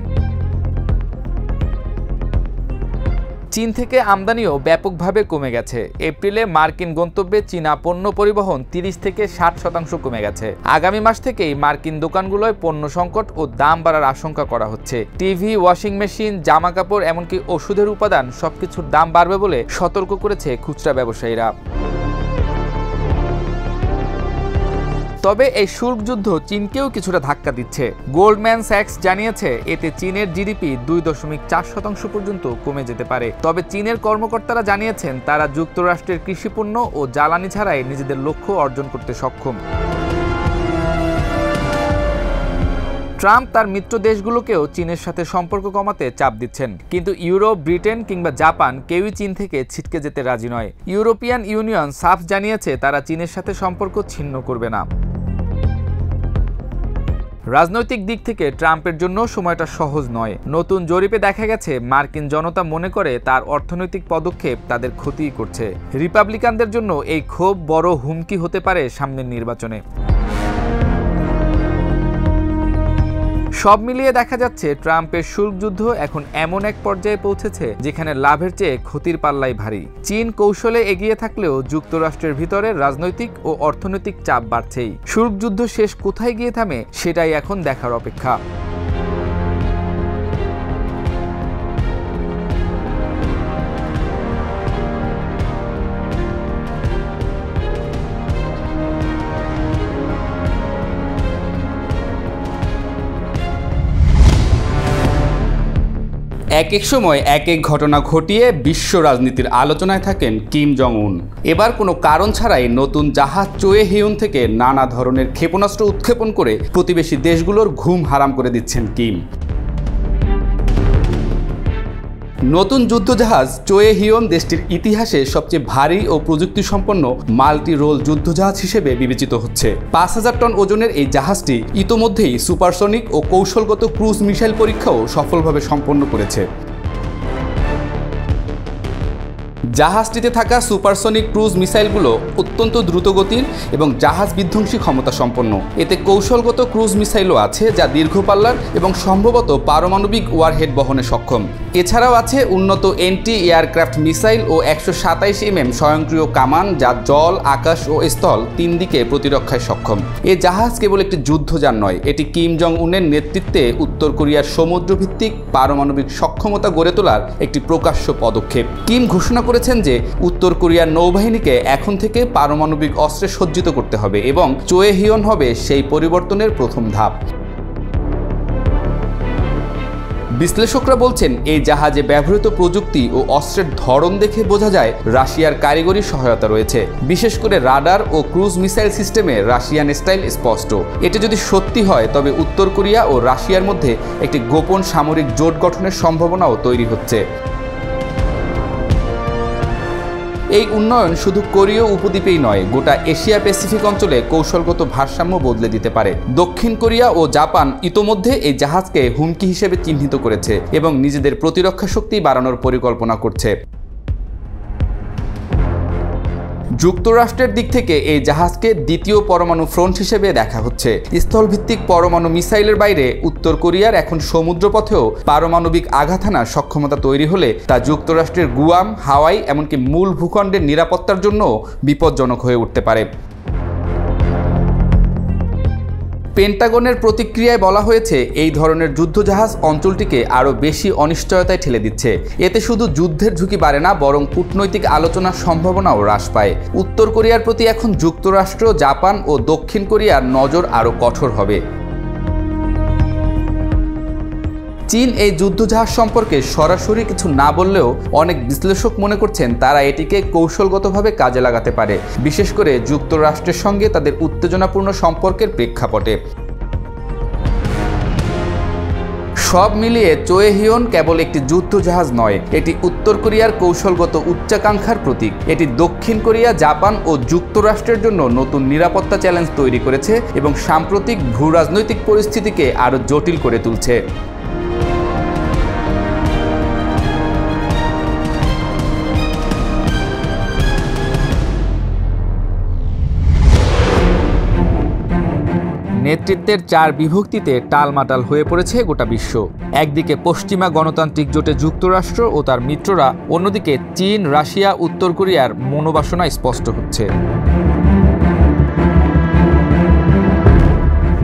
চীন থেকে আমদানিও ব্যাপকভাবে কমে গেছে। এপ্রিলে মার্কিন গন্তব্যে চীনা পণ্য পরিবহন 30 থেকে 60% কমে গেছে। আগামী মাস থেকেই মার্কিন দোকানগুলোয় পণ্য সংকট ও দাম বাড়ার আশঙ্কা করা হচ্ছে। টিভি, ওয়াশিং মেশিন, জামা কাপড়, এমনকি ওষুধের উপাদান সবকিছুর দাম বাড়বে বলে সতর্ক করেছে খুচরা ব্যবসায়ীরা। তবে এই শুল্ক যুদ্ধ চীনকেও কিছুটা ধাক্কা দিচ্ছে। গোল্ডম্যান স্যাক্স জানিয়েছে এতে চীনের জিডিপি 2.4% পর্যন্ত কমে যেতে পারে। তবে চীনের কর্মকর্তারা জানিয়েছেন তারা যুক্তরাষ্ট্রের কৃষিপণ্য ও জ্বালানি ছাড়াই নিজেদের লক্ষ্য অর্জন করতে সক্ষম। ট্রাম্প তার মিত্র দেশগুলোকেও চীনের সাথে সম্পর্ক কমাতে চাপ দিচ্ছেন, কিন্তু ইউরোপ, ব্রিটেন কিংবা জাপান কেউই চীন থেকে ছিটকে যেতে রাজি নয়। ইউরোপিয়ান ইউনিয়ন সাফ জানিয়েছে তারা চীনের সাথে সম্পর্ক ছিন্ন করবে না। রাজনৈতিক দিক থেকে ট্রাম্পের জন্য সময়টা সহজ নয়। নতুন জরিপে দেখা গেছে মার্কিন জনতা মনে করে তার অর্থনৈতিক পদক্ষেপ তাদের ক্ষতি করছে। রিপাবলিকানদের জন্য এই ক্ষোভ বড় হুমকি হতে পারে সামনের নির্বাচনে। সব মিলিয়ে দেখা যাচ্ছে ট্রাম্পের শুল্ক যুদ্ধ এখন এমন এক পর্যায়ে পৌঁছেছে যেখানে লাভের চেয়ে ক্ষতির পাল্লাই ভারী। চীন কৌশলে এগিয়ে থাকলেও যুক্তরাষ্ট্রের ভিতরে রাজনৈতিক ও অর্থনৈতিক চাপ বাড়ছেই। শুল্ক যুদ্ধ শেষ কোথায় গিয়ে থামে সেটাই এখন দেখার অপেক্ষা। এক এক সময় এক এক ঘটনা ঘটিয়ে বিশ্ব রাজনীতির আলোচনায় থাকেন কিম জং উন। এবার কোনো কারণ ছাড়াই নতুন জাহাজ চোয়ে হিউন থেকে নানা ধরনের ক্ষেপণাস্ত্র উৎক্ষেপণ করে প্রতিবেশী দেশগুলোর ঘুম হারাম করে দিচ্ছেন কিম। নতুন যুদ্ধজাহাজ চোয়ে হিউন দেশটির ইতিহাসে সবচেয়ে ভারী ও প্রযুক্তি সম্পন্ন মাল্টি রোল যুদ্ধজাহাজ হিসেবে বিবেচিত হচ্ছে। 5000 টন ওজনের এই জাহাজটি ইতোমধ্যেই সুপারসনিক ও কৌশলগত ক্রুজ মিসাইল পরীক্ষাও সফলভাবে সম্পন্ন করেছে। জাহাজটিতে থাকা সুপারসনিক ক্রুজ মিসাইলগুলো অত্যন্ত দ্রুতগতির এবং জাহাজ বিধ্বংসী ক্ষমতা সম্পন্ন। এতে কৌশলগত ক্রুজ মিসাইলও আছে যা দীর্ঘ পাল্লার এবং সম্ভবত পারমাণবিক ওয়ারহেড বহনে সক্ষম। এছাড়াও আছে উন্নত এন্টি এয়ারক্রাফট মিসাইল ও 127 mm স্বয়ংক্রিয় কামান যা জল, আকাশ ও স্থল 3 দিকে প্রতিরক্ষায় সক্ষম। এ জাহাজ কেবল একটি যুদ্ধযান নয়, এটি কিম জং উনের নেতৃত্বে উত্তর কোরিয়ার সমুদ্রভিত্তিক পারমাণবিক সক্ষমতা গড়ে তোলার একটি প্রকাশ্য পদক্ষেপ। কিম ঘোষণা করেছেন যে উত্তর কোরিয়ার নৌবাহিনীকে এখন থেকে পারমাণবিক অস্ত্রে সজ্জিত করতে হবে এবং চোয়ে হিউন হবে সেই পরিবর্তনের প্রথম ধাপ। বিশ্লেষকরা বলছেন এই জাহাজে ব্যবহৃত প্রযুক্তি ও অস্ত্রের ধরন দেখে বোঝা যায় রাশিয়ার কারিগরি সহায়তা রয়েছে। বিশেষ করে রাডার ও ক্রুজ মিসাইল সিস্টেমে রাশিয়ান স্টাইল স্পষ্ট। এটি যদি সত্যি হয় তবে উত্তর কোরিয়া ও রাশিয়ার মধ্যে একটি গোপন সামরিক জোট গঠনের সম্ভাবনাও তৈরি হচ্ছে। এই উন্নয়ন শুধু কোরীয় উপদ্বীপেই নয়, গোটা এশিয়া প্যাসিফিক অঞ্চলে কৌশলগত ভারসাম্য বদলে দিতে পারে। দক্ষিণ কোরিয়া ও জাপান ইতোমধ্যে এই জাহাজকে হুমকি হিসেবে চিহ্নিত করেছে এবং নিজেদের প্রতিরক্ষা শক্তি বাড়ানোর পরিকল্পনা করছে। যুক্তরাষ্ট্রের দিক থেকে এই জাহাজকে দ্বিতীয় পরমাণু ফ্রন্ট হিসেবে দেখা হচ্ছে। স্থলভিত্তিক পরমাণু মিসাইলের বাইরে উত্তর কোরিয়ার এখন সমুদ্রপথেও পারমাণবিক আঘাত হানার সক্ষমতা তৈরি হলে তা যুক্তরাষ্ট্রের গুয়াম, হাওয়াই এমনকি মূল ভূখণ্ডের নিরাপত্তার জন্য বিপজ্জনক হয়ে উঠতে পারে। পেন্টাগনের প্রতিক্রিয়ায় বলা হয়েছে, এই ধরনের যুদ্ধজাহাজ অঞ্চলটিকে আরও বেশি অনিশ্চয়তায় ঠেলে দিচ্ছে। এতে শুধু যুদ্ধের ঝুঁকি বাড়ে না, বরং কূটনৈতিক আলোচনার সম্ভাবনাও হ্রাস পায়। উত্তর কোরিয়ার প্রতি এখন যুক্তরাষ্ট্র, জাপান ও দক্ষিণ কোরিয়ার নজর আরও কঠোর হবে। চীন এই যুদ্ধজাহাজ সম্পর্কে সরাসরি কিছু না বললেও অনেক বিশ্লেষক মনে করছেন তারা এটিকে কৌশলগতভাবে কাজে লাগাতে পারে, বিশেষ করে যুক্তরাষ্ট্রের সঙ্গে তাদের উত্তেজনাপূর্ণ সম্পর্কের প্রেক্ষাপটে। সব মিলিয়ে চোয়েহিয়ন কেবল একটি যুদ্ধজাহাজ নয়, এটি উত্তর কোরিয়ার কৌশলগত উচ্চাকাঙ্ক্ষার প্রতীক। এটি দক্ষিণ কোরিয়া, জাপান ও যুক্তরাষ্ট্রের জন্য নতুন নিরাপত্তা চ্যালেঞ্জ তৈরি করেছে এবং সাম্প্রতিক ভূরাজনৈতিক পরিস্থিতিকে আরও জটিল করে তুলছে। নেতৃত্বের চার বিভক্তিতে টালমাটাল হয়ে পড়েছে গোটা বিশ্ব। একদিকে পশ্চিমা গণতান্ত্রিক জোটে যুক্তরাষ্ট্র ও তার মিত্ররা, অন্যদিকে চীন, রাশিয়া, উত্তর কোরিয়ার মনোবাসনা স্পষ্ট হচ্ছে।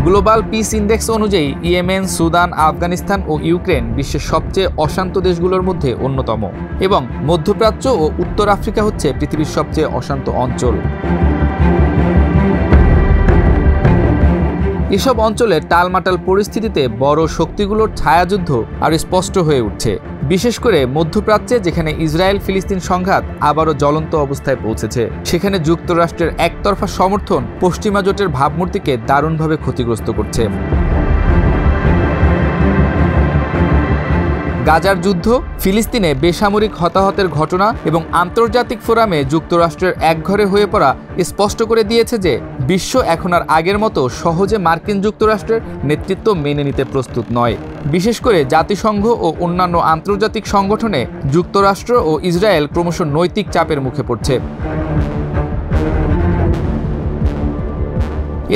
গ্লোবাল পিস ইন্ডেক্স অনুযায়ী ইয়েমেন, সুদান, আফগানিস্তান ও ইউক্রেন বিশ্বের সবচেয়ে অশান্ত দেশগুলোর মধ্যে অন্যতম এবং মধ্যপ্রাচ্য ও উত্তর আফ্রিকা হচ্ছে পৃথিবীর সবচেয়ে অশান্ত অঞ্চল। এসব অঞ্চলের টালমাটাল পরিস্থিতিতে বড় শক্তিগুলোর ছায়াযুদ্ধ আরও স্পষ্ট হয়ে উঠছে, বিশেষ করে মধ্যপ্রাচ্যে, যেখানে ইসরায়েল ফিলিস্তিন সংঘাত আবারও জ্বলন্ত অবস্থায় পৌঁছেছে। সেখানে যুক্তরাষ্ট্রের একতরফা সমর্থন পশ্চিমা জোটের ভাবমূর্তিকে দারুণভাবে ক্ষতিগ্রস্ত করছে। গাজার যুদ্ধ, ফিলিস্তিনে বেসামরিক হতাহতের ঘটনা এবং আন্তর্জাতিক ফোরামে যুক্তরাষ্ট্রের একঘরে হয়ে পড়া স্পষ্ট করে দিয়েছে যে বিশ্ব এখন আর আগের মতো সহজে মার্কিন যুক্তরাষ্ট্রের নেতৃত্ব মেনে নিতে প্রস্তুত নয়। বিশেষ করে জাতিসংঘ ও অন্যান্য আন্তর্জাতিক সংগঠনে যুক্তরাষ্ট্র ও ইসরায়েল ক্রমশ নৈতিক চাপের মুখে পড়ছে।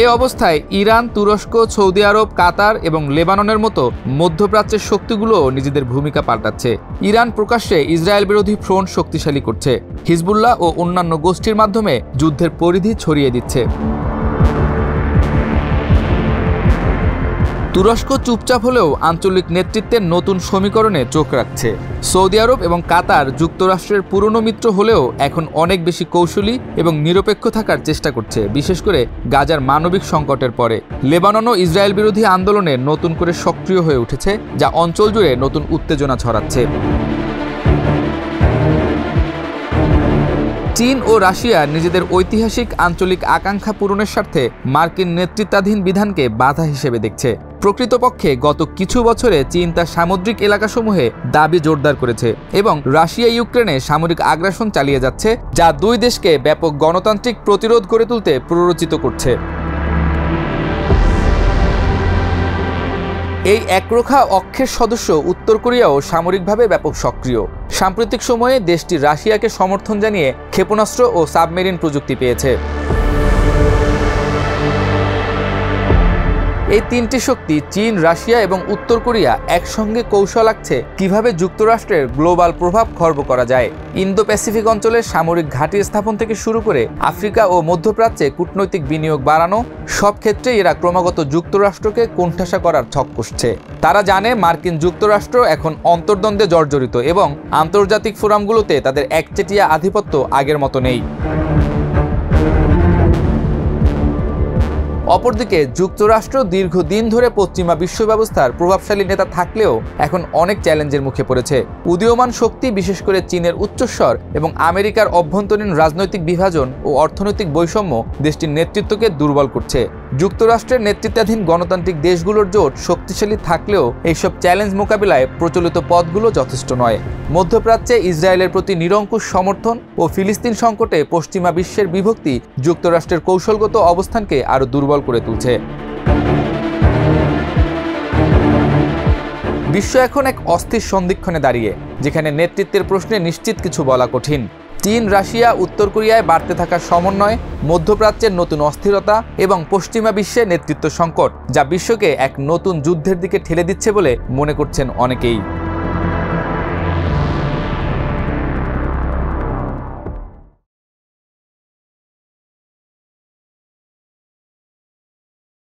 এ অবস্থায় ইরান, তুরস্ক, সৌদি আরব, কাতার এবং লেবাননের মতো মধ্যপ্রাচ্যের শক্তিগুলো নিজেদের ভূমিকা পাল্টাচ্ছে। ইরান প্রকাশ্যে ইসরায়েল বিরোধী ফ্রন্ট শক্তিশালী করছে, হিজবুল্লাহ ও অন্যান্য গোষ্ঠীর মাধ্যমে যুদ্ধের পরিধি ছড়িয়ে দিচ্ছে। তুরস্ক চুপচাপ হলেও আঞ্চলিক নেতৃত্বের নতুন সমীকরণে চোখ রাখছে। সৌদি আরব এবং কাতার যুক্তরাষ্ট্রের পুরনো মিত্র হলেও এখন অনেক বেশি কৌশলী এবং নিরপেক্ষ থাকার চেষ্টা করছে, বিশেষ করে গাজার মানবিক সংকটের পরে। লেবাননও ইসরায়েল বিরোধী আন্দোলনে নতুন করে সক্রিয় হয়ে উঠেছে, যা অঞ্চল জুড়ে নতুন উত্তেজনা ছড়াচ্ছে। চীন ও রাশিয়া নিজেদের ঐতিহাসিক আঞ্চলিক আকাঙ্ক্ষা পূরণের স্বার্থে মার্কিন নেতৃত্বাধীন বিধানকে বাধা হিসেবে দেখছে। প্রকৃতপক্ষে গত কিছু বছরে চীন তার সামুদ্রিক এলাকাসমূহে দাবি জোরদার করেছে এবং রাশিয়া ইউক্রেনে সামরিক আগ্রাসন চালিয়ে যাচ্ছে, যা দুই দেশকে ব্যাপক গণতান্ত্রিক প্রতিরোধ গড়ে তুলতে প্ররোচিত করছে। এই একরোখা অক্ষের সদস্য উত্তর কোরিয়াও সামরিকভাবে ব্যাপক সক্রিয়। সাম্প্রতিক সময়ে দেশটি রাশিয়াকে সমর্থন জানিয়ে ক্ষেপণাস্ত্র ও সাবমেরিন প্রযুক্তি পেয়েছে। এই তিনটি শক্তি, চীন, রাশিয়া এবং উত্তর কোরিয়া, একসঙ্গে কৌশল আঁকছে কিভাবে যুক্তরাষ্ট্রের গ্লোবাল প্রভাব খর্ব করা যায়। ইন্দো প্যাসিফিক অঞ্চলের সামরিক ঘাঁটি স্থাপন থেকে শুরু করে আফ্রিকা ও মধ্যপ্রাচ্যে কূটনৈতিক বিনিয়োগ বাড়ানো, সব ক্ষেত্রে এরা ক্রমাগত যুক্তরাষ্ট্রকে কোণঠাসা করার ছক কষছে। তারা জানে মার্কিন যুক্তরাষ্ট্র এখন অন্তর্দ্বন্দ্বে জর্জরিত এবং আন্তর্জাতিক ফোরামগুলোতে তাদের একচেটিয়া আধিপত্য আগের মতো নেই। অপরদিকে যুক্তরাষ্ট্র দীর্ঘদিন ধরে পশ্চিমা বিশ্ব ব্যবস্থার প্রভাবশালী নেতা থাকলেও এখন অনেক চ্যালেঞ্জের মুখে পড়েছে। উদীয়মান শক্তি, বিশেষ করে চীনের উচ্চস্বর এবং আমেরিকার অভ্যন্তরীণ রাজনৈতিক বিভাজন ও অর্থনৈতিক বৈষম্য দেশটির নেতৃত্বকে দুর্বল করছে। যুক্তরাষ্ট্রের নেতৃত্বাধীন গণতান্ত্রিক দেশগুলোর জোট শক্তিশালী থাকলেও এইসব চ্যালেঞ্জ মোকাবিলায় প্রচলিত পথগুলো যথেষ্ট নয়। মধ্যপ্রাচ্যে ইসরায়েলের প্রতি নিরঙ্কুশ সমর্থন ও ফিলিস্তিন সংকটে পশ্চিমা বিশ্বের বিভক্তি যুক্তরাষ্ট্রের কৌশলগত অবস্থানকে আরও দুর্বল করে তুলছে। বিশ্ব এখন এক অস্থির সন্ধিক্ষণে দাঁড়িয়ে, যেখানে নেতৃত্বের প্রশ্নে নিশ্চিত কিছু বলা কঠিন। চীন, রাশিয়া, উত্তর কোরিয়ায় বাড়তে থাকা সমন্বয়, মধ্যপ্রাচ্যের নতুন অস্থিরতা এবং পশ্চিমা বিশ্বে নেতৃত্ব সংকট, যা বিশ্বকে এক নতুন যুদ্ধের দিকে ঠেলে দিচ্ছে বলে মনে করছেন অনেকেই।